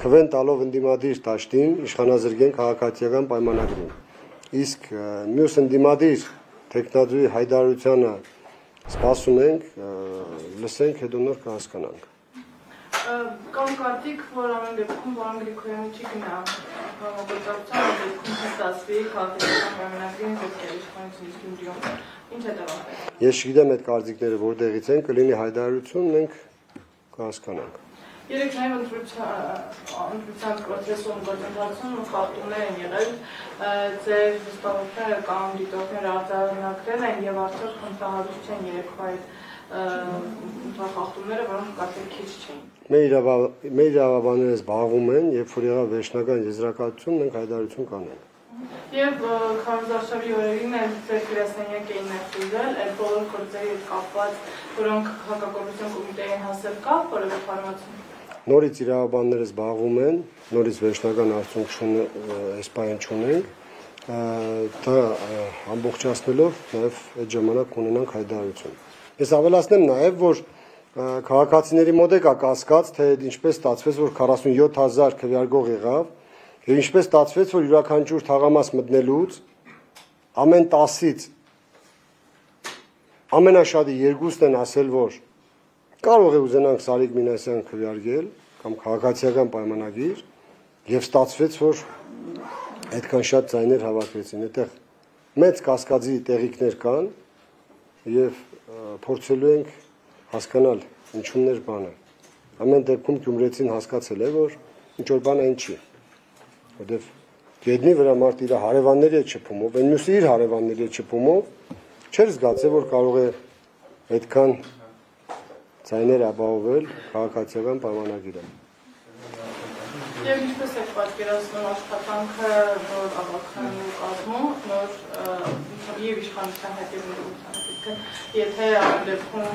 քվեն տալով ընդդիմադիր դաշտին իշխանազրկեն քաղաքացիական պայմանագրին։ Իսկ մյուս ընդդիմադիր տեխնադրի հայտարարությանը սպասում ենք, լսենք, հետո նոր կհասկանանք։ Կամ կարծիք, որ ամեն դեպքում պարոն Գրիգորյանը չի գնա համագործակցության դեպքում ստացվի քաղաքական պայմանագրին ովքեր իշխանությունից Գյումրիում։ Ինչ է տեղադրել։ Ես չգիտեմ այդ կարծիքները որտեղից են, կլինի հայտարարություն, մենք կհասկանանք։ Երեք նաև ընտրության պրոցեսում գործընթացում խախտումներ են եղել, ձեր վստահողները կամ դիտորդները արձանագրել են եւ արդյոք խնդահարույց չեն երեկվա այդ խախտումները, որոնք կարծել քիչ չէին։ Մեր իրավաբանները զբաղվում են, երբ որ եղավ վերջնական եզրակացություն, մենք հայտարարություն կանենք։ Եվ քարոզարշավի օրերին էլ ձեր գրասենյակ էին ներխուժել, այդ բոլոր գործերի հետ կապված, որոնք հակակոռուպցիոն կոմիտեին հասել կա, որևէ հարմարություն։ Նորից իրավաբանները զբաղվում են, նորից վերջնական արդյունք այսպայն չունենք, դա ամբողջացնելով նաև այդ ժամանակ ունենանք հայտարարություն։ Ես ավելացնեմ նաև, որ քաղաքացիների մոտ է կասկած, թե ինչպես ստացվեց, որ 47,000 քվեարկող եղավ, եւ ինչպես ստացվեց, որ յուրաքանչյուր թաղամաս մտնելուց ամեն 10-ից ամենաշատի 2-ն են ասել, որ կարող է ուզենանք Սարիկ Մինասյան քվեարկել կամ քաղաքացիական պայմանագիր, եւ ստացվեց, որ այդքան շատ ձայներ հավաքվեցին։ Այդտեղ մեծ կասկածի տեղիքներ կան եւ փորձելու ենք հասկանալ ինչումներ բանը։ Ամեն դեպքում Գյումրեցին հասկացել է, որ ինչ որ բան այն չի։ Որտեվ գետնի վրա մարդ իր հարևանների հետ շփումով, այն մյուսը իր հարևանների հետ շփումով չէր զգացել, որ կարող է այդքան ձայներ ապահովել քաղաքացիական պայմանագիրը։ Եվ ինչպես եք պատկերացնում աշխատանքը նոր ավականու կազմում, նոր եւ իշխանության հետ եւ ընդդիմության հետ, եթե ամեն դեպքում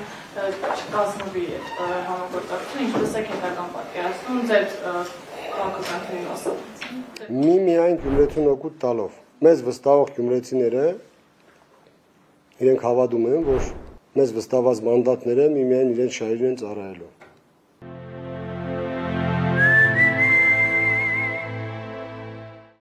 չկազմվի այդ համագործակցությունը, ինչպես եք հետագան պատկերացնում ձեր քաղաքականների մասով։ Միայն Գյումրեցուն օգուտ տալով։ Մեզ վստահող գյումրեցիները իրենք հավատում են, որ մեզ վստահված մանդատները միմիայն իրենց շահերին են ծառայելու։